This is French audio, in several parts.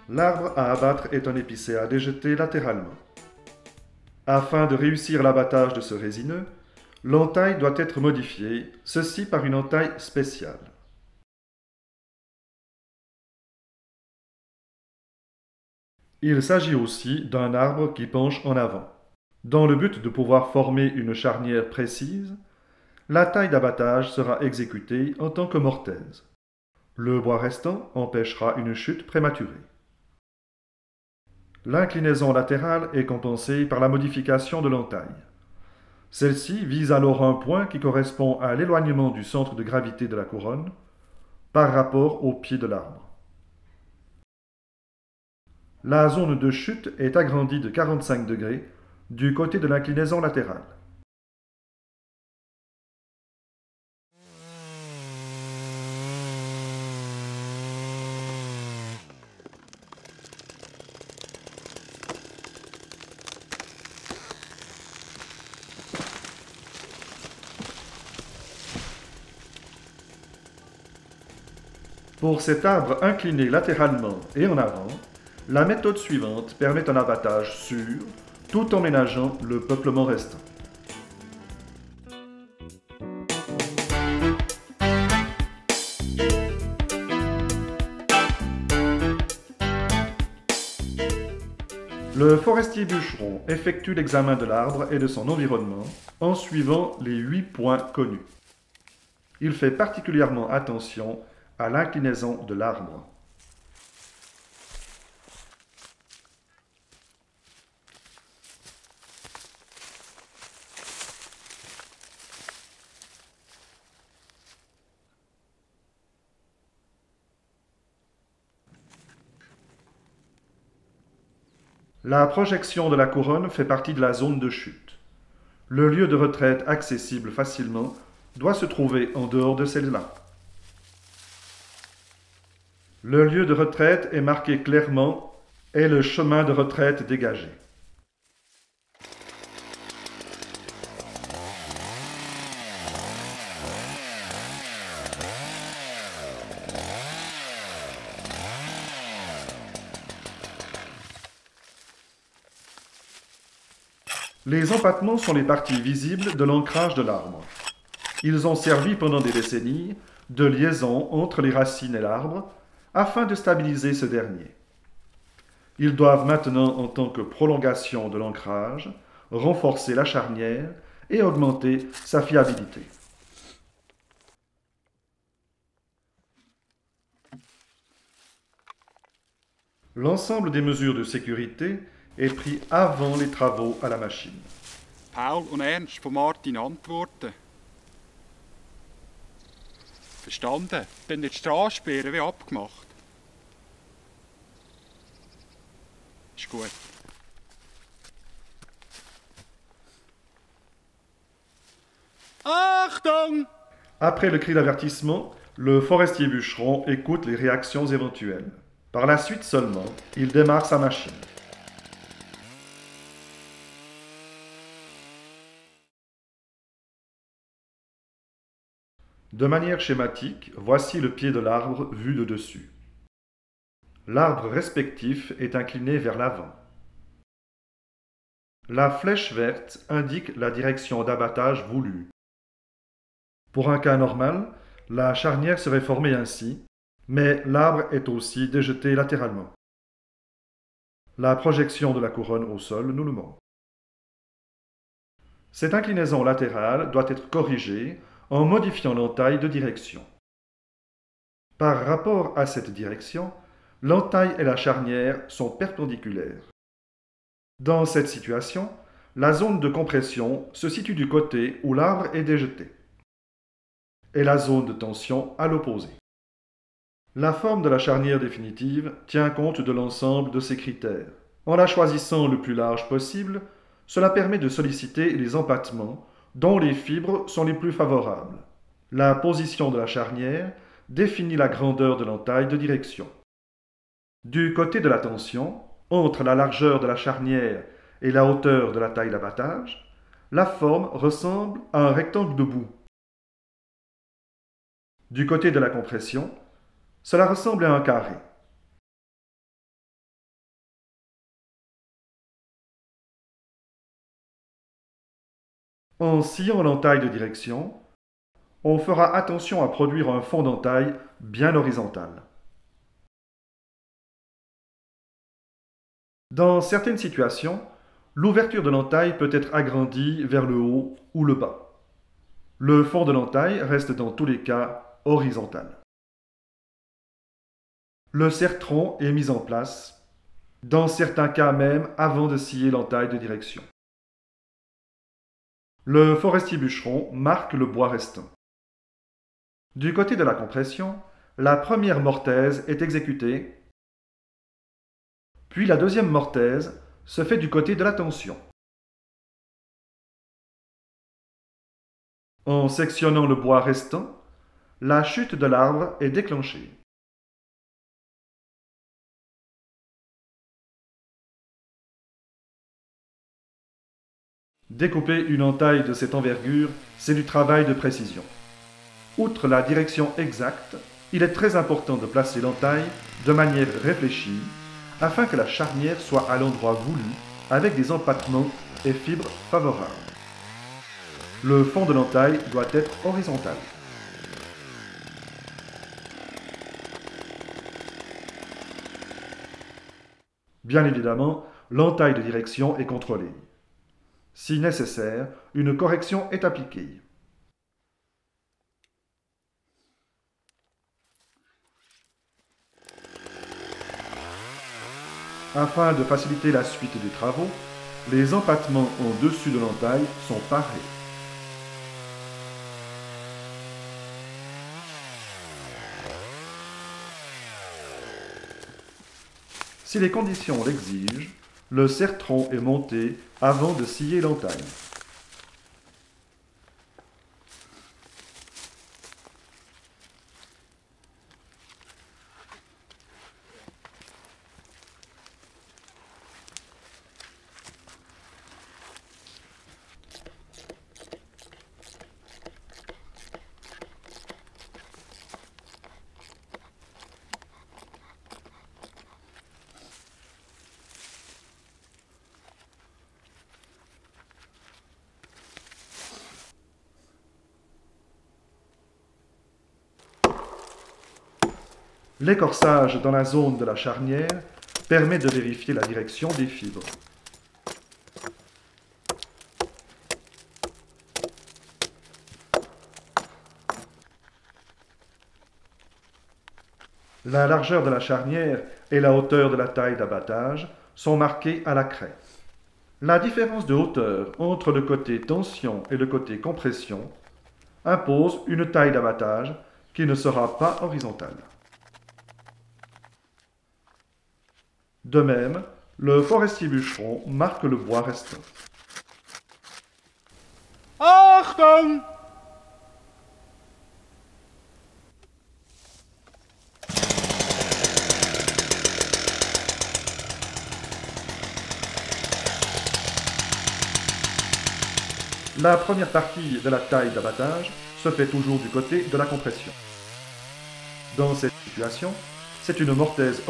L'arbre à abattre est un épicéa déjeté latéralement. Afin de réussir l'abattage de ce résineux, l'entaille doit être modifiée, ceci par une entaille spéciale. Il s'agit aussi d'un arbre qui penche en avant. Dans le but de pouvoir former une charnière précise, la taille d'abattage sera exécutée en tant que mortaise. Le bois restant empêchera une chute prématurée. L'inclinaison latérale est compensée par la modification de l'entaille. Celle-ci vise alors un point qui correspond à l'éloignement du centre de gravité de la couronne par rapport au pied de l'arbre. La zone de chute est agrandie de 45 degrés du côté de l'inclinaison latérale. Pour cet arbre incliné latéralement et en avant, la méthode suivante permet un abattage sûr, tout en ménageant le peuplement restant. Le forestier bûcheron effectue l'examen de l'arbre et de son environnement en suivant les 8 points connus. Il fait particulièrement attention à l'inclinaison de l'arbre. La projection de la couronne fait partie de la zone de chute. Le lieu de retraite accessible facilement doit se trouver en dehors de celle-là. Le lieu de retraite est marqué clairement et le chemin de retraite dégagé. Les empattements sont les parties visibles de l'ancrage de l'arbre. Ils ont servi pendant des décennies de liaison entre les racines et l'arbre afin de stabiliser ce dernier. Ils doivent maintenant, en tant que prolongation de l'ancrage, renforcer la charnière et augmenter sa fiabilité. L'ensemble des mesures de sécurité est pris avant les travaux à la machine. Paul und Ernst von Martin antworten. Verstanden? Dann die Straße sperren wie abgemacht. Ist gut. Achtung! Après le cri d'avertissement, le forestier bûcheron écoute les réactions éventuelles. Par la suite seulement, il démarre sa machine. De manière schématique, voici le pied de l'arbre vu de dessus. L'arbre respectif est incliné vers l'avant. La flèche verte indique la direction d'abattage voulue. Pour un cas normal, la charnière serait formée ainsi, mais l'arbre est aussi déjeté latéralement. La projection de la couronne au sol nous le montre. Cette inclinaison latérale doit être corrigée en modifiant l'entaille de direction. Par rapport à cette direction, l'entaille et la charnière sont perpendiculaires. Dans cette situation, la zone de compression se situe du côté où l'arbre est déjeté et la zone de tension à l'opposé. La forme de la charnière définitive tient compte de l'ensemble de ces critères. En la choisissant le plus large possible, cela permet de solliciter les empattements dont les fibres sont les plus favorables. La position de la charnière définit la grandeur de l'entaille de direction. Du côté de la tension, entre la largeur de la charnière et la hauteur de la taille d'abattage, la forme ressemble à un rectangle debout. Du côté de la compression, cela ressemble à un carré. En sciant l'entaille de direction, on fera attention à produire un fond d'entaille bien horizontal. Dans certaines situations, l'ouverture de l'entaille peut être agrandie vers le haut ou le bas. Le fond de l'entaille reste dans tous les cas horizontal. Le serre-tronc est mis en place, dans certains cas même avant de scier l'entaille de direction. Le forestier-bûcheron marque le bois restant. Du côté de la compression, la première mortaise est exécutée, puis la deuxième mortaise se fait du côté de la tension. En sectionnant le bois restant, la chute de l'arbre est déclenchée. Découper une entaille de cette envergure, c'est du travail de précision. Outre la direction exacte, il est très important de placer l'entaille de manière réfléchie afin que la charnière soit à l'endroit voulu avec des empattements et fibres favorables. Le fond de l'entaille doit être horizontal. Bien évidemment, l'entaille de direction est contrôlée. Si nécessaire, une correction est appliquée. Afin de faciliter la suite des travaux, les empattements en dessus de l'entaille sont pareils. Si les conditions l'exigent, le serre-tronc est monté avant de scier l'entaille. L'écorçage dans la zone de la charnière permet de vérifier la direction des fibres. La largeur de la charnière et la hauteur de la taille d'abattage sont marquées à la craie. La différence de hauteur entre le côté tension et le côté compression impose une taille d'abattage qui ne sera pas horizontale. De même, le forestier-bûcheron marque le bois restant. Achtung! La première partie de la taille d'abattage se fait toujours du côté de la compression. Dans cette situation, c'est une mortaise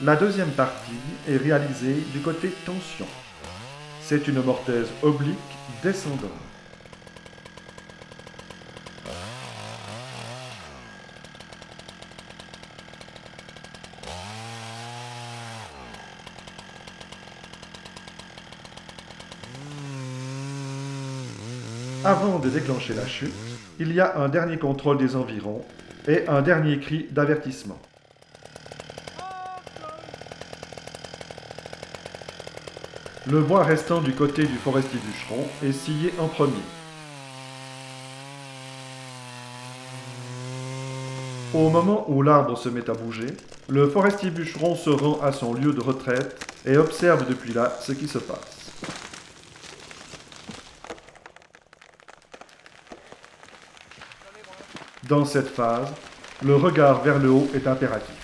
La deuxième partie est réalisée du côté tension. C'est une mortaise oblique descendante. Avant de déclencher la chute, il y a un dernier contrôle des environs et un dernier cri d'avertissement. Le bois restant du côté du forestier bûcheron est scié en premier. Au moment où l'arbre se met à bouger, le forestier bûcheron se rend à son lieu de retraite et observe depuis là ce qui se passe. Dans cette phase, le regard vers le haut est impératif.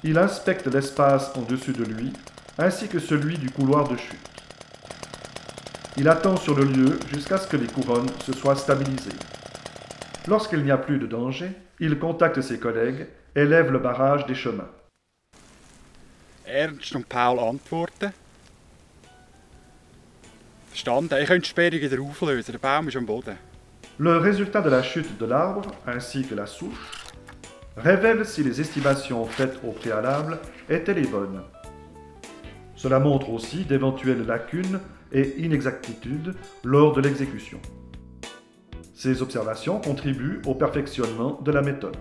Il inspecte l'espace en-dessus de lui, ainsi que celui du couloir de chute. Il attend sur le lieu jusqu'à ce que les couronnes se soient stabilisées. Lorsqu'il n'y a plus de danger, il contacte ses collègues et lève le barrage des chemins. Ernst und Paul antworten. Verstanden. Ich könnte die Sperrung wieder auflösen. Der Baum ist am Boden. Le résultat de la chute de l'arbre, ainsi que la souche, révèle si les estimations faites au préalable étaient les bonnes. Cela montre aussi d'éventuelles lacunes et inexactitudes lors de l'exécution. Ces observations contribuent au perfectionnement de la méthode.